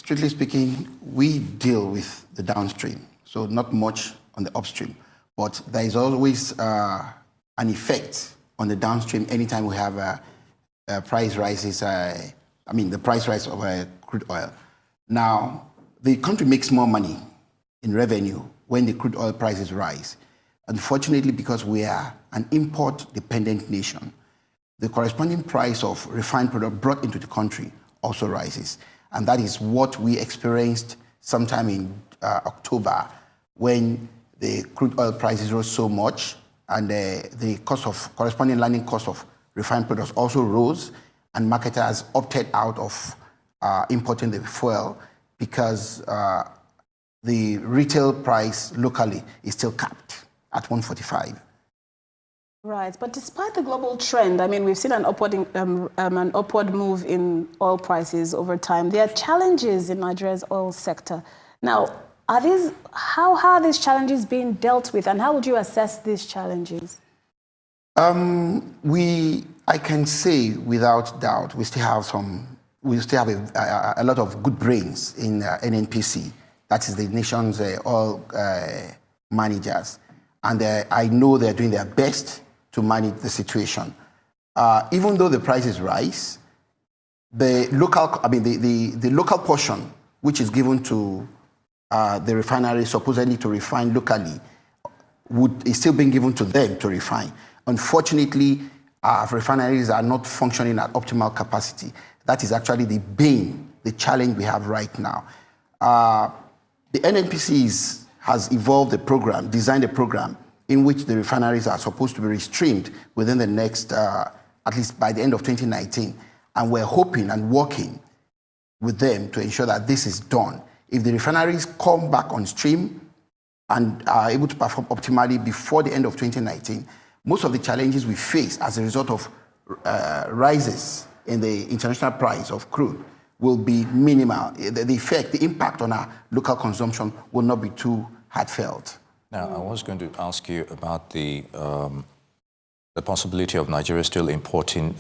strictly speaking, we deal with the downstream, so not much on the upstream. But there is always an effect on the downstream anytime we have price rises, the price rise of crude oil. Now, the country makes more money in revenue when the crude oil prices rise. Unfortunately, because we are an import-dependent nation, the corresponding price of refined product brought into the country also rises. And that is what we experienced sometime in October when the crude oil prices rose so much and the corresponding landing cost of refined products also rose, and marketers opted out of importing the fuel because the retail price locally is still capped at 145. Right, but despite the global trend, I mean, we've seen an upward move in oil prices over time. There are challenges in Nigeria's oil sector. Now, how are these challenges being dealt with, and how would you assess these challenges? I can say without doubt, we still have a lot of good brains in NNPC. That is the nation's oil managers, and I know they're doing their best to manage the situation. Even though the prices rise, the local portion, which is given to the refinery supposedly to refine locally, is still being given to them to refine. Unfortunately, refineries are not functioning at optimal capacity. That is actually the challenge we have right now. The NNPC has evolved a program, designed a program in which the refineries are supposed to be restreamed within the next, at least by the end of 2019. And we're hoping and working with them to ensure that this is done. If the refineries come back on stream and are able to perform optimally before the end of 2019, most of the challenges we face as a result of rises in the international price of crude will be minimal. The impact on our local consumption will not be too heartfelt. Now, I was going to ask you about the possibility of Nigeria still importing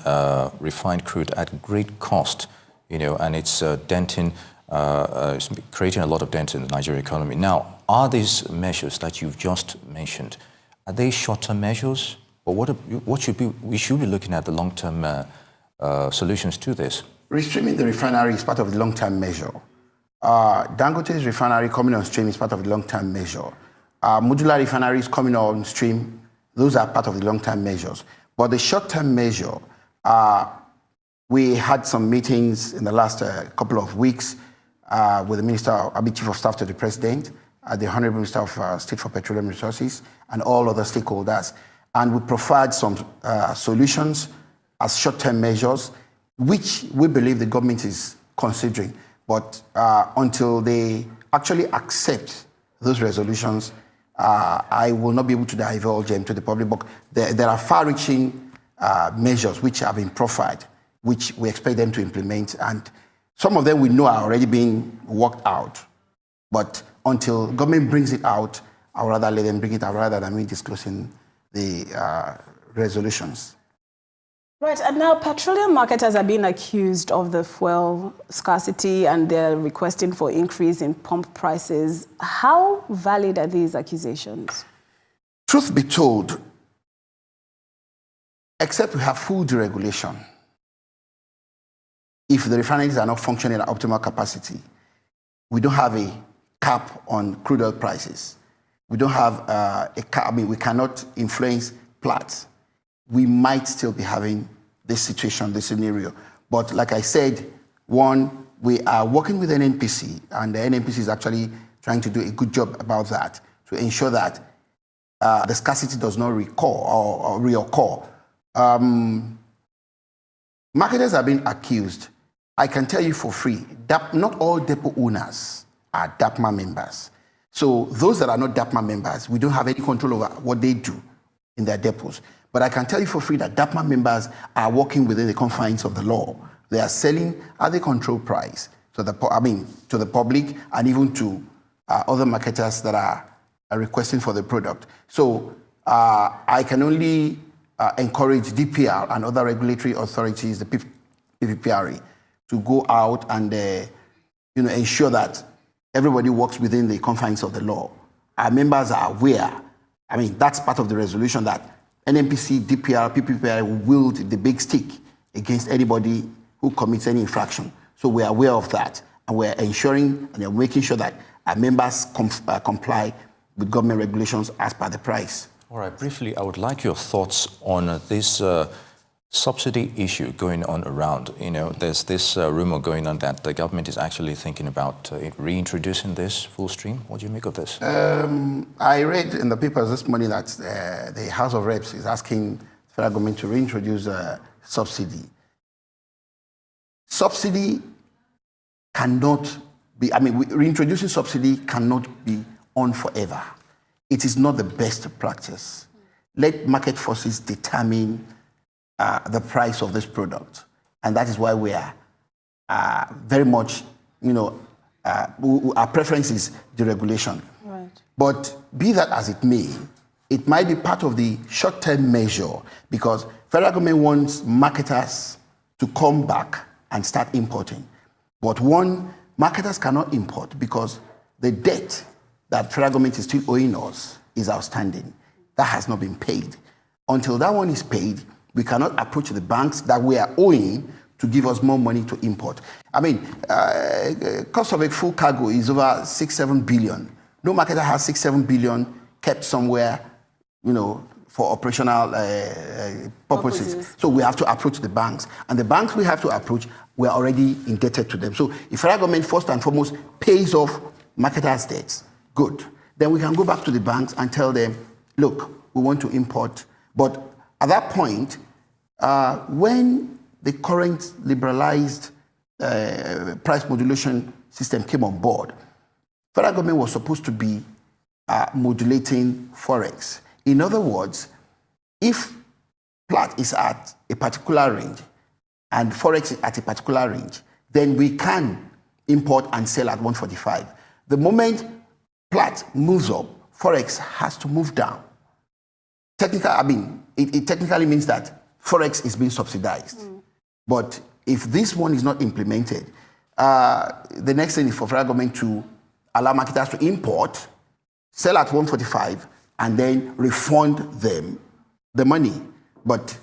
refined crude at great cost, and it's it's creating a lot of dent in the Nigerian economy. Now, are these measures that you've just mentioned, are they short-term measures, or what should we should be looking at the long-term solutions to this? Restreaming the refinery is part of the long-term measure. Dangote's refinery coming on stream is part of the long-term measure. Modular refineries coming on stream, those are part of the long-term measures. But the short-term measure, we had some meetings in the last couple of weeks with the Minister, Chief of Staff to the President, the Honorable Minister of State for Petroleum Resources, and all other stakeholders. And we provide some solutions as short-term measures, which we believe the government is considering. But until they actually accept those resolutions, I will not be able to divulge them to the public. But there are far-reaching measures which have been profiled, which we expect them to implement. And some of them we know are already being worked out. But until government brings it out, I would rather let them bring it out rather than me disclosing the resolutions. Right, and now petroleum marketers are being accused of the fuel scarcity and they're requesting for increase in pump prices. How valid are these accusations? Truth be told, except we have full deregulation, if the refineries are not functioning at optimal capacity, we don't have a cap on crude oil prices. We don't have a cap, we cannot influence Platts. We might still be having this situation, this scenario. But like I said, one, we are working with NNPC, and the NNPC is actually trying to do a good job about that to ensure that the scarcity does not reoccur. Marketers are being accused. I can tell you for free that not all depot owners are DAPMA members. So those that are not DAPMA members, we don't have any control over what they do in their depots. But I can tell you for free that DAPMA members are working within the confines of the law. They are selling at the control price to the public and even to other marketers that are requesting for the product. So I can only encourage DPR and other regulatory authorities, the PPPRA, to go out and ensure that everybody works within the confines of the law. Our members are aware. I mean, that's part of the resolution that NNPC, DPR, PPPR will wield the big stick against anybody who commits any infraction. So we're aware of that, and we're ensuring and we're making sure that our members comply with government regulations as per the price. All right, briefly, I would like your thoughts on this subsidy issue going on around. There's this rumor going on that the government is actually thinking about reintroducing this full stream. What do you make of this? I read in the papers this morning that the House of Reps is asking the federal government to reintroduce a subsidy. Subsidy cannot be, reintroducing subsidy cannot be on forever. It is not the best practice. Let market forces determine the price of this product. And that is why we are very much, our preference is deregulation. Right. But be that as it may, it might be part of the short-term measure because federal government wants marketers to come back and start importing. But marketers cannot import because the debt that federal government is still owing us is outstanding. That has not been paid. Until that one is paid, we cannot approach the banks that we are owing to give us more money to import. Cost of a full cargo is over 6-7 billion. No marketer has 6-7 billion kept somewhere, for operational purposes. So we have to approach the banks. And the banks we have to approach, we are already indebted to them. So if federal government first and foremost pays off marketers' debts, good. Then we can go back to the banks and tell them, look, we want to import. But at that point, when the current liberalized price modulation system came on board, federal government was supposed to be modulating Forex. In other words, if Plat is at a particular range and Forex is at a particular range, then we can import and sell at 145. The moment Plat moves up, Forex has to move down. It technically means that Forex is being subsidized. But if this one is not implemented, the next thing is for federal government to allow marketers to import, sell at 145, and then refund them the money. But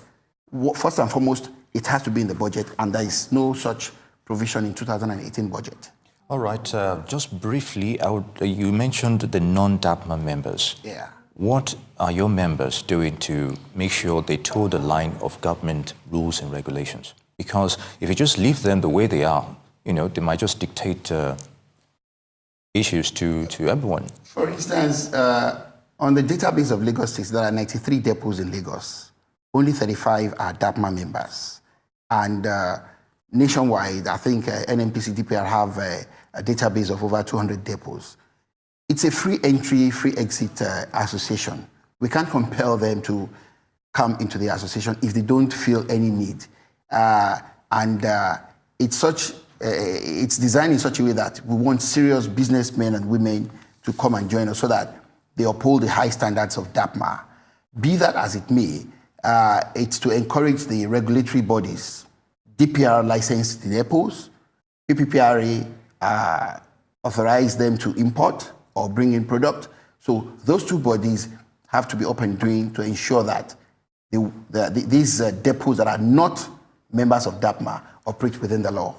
first and foremost, it has to be in the budget, and there is no such provision in 2018 budget. All right, just briefly, you mentioned the non-DAPMA members. Yeah. What are your members doing to make sure they toe the line of government rules and regulations? Because if you just leave them the way they are, they might just dictate issues to everyone. For instance, on the database of Lagos State, there are 93 depots in Lagos. Only 35 are DAPMA members. And nationwide, I think NNPC, DPR have a database of over 200 depots. It's a free entry, free exit association. We can't compel them to come into the association if they don't feel any need. It's designed in such a way that we want serious businessmen and women to come and join us so that they uphold the high standards of DAPMA. Be that as it may, it's to encourage the regulatory bodies, DPR licensed the depots, PPPRA authorize them to import or bring in product. So those two bodies have to be up and doing to ensure that these depots that are not members of DAPMA operate within the law.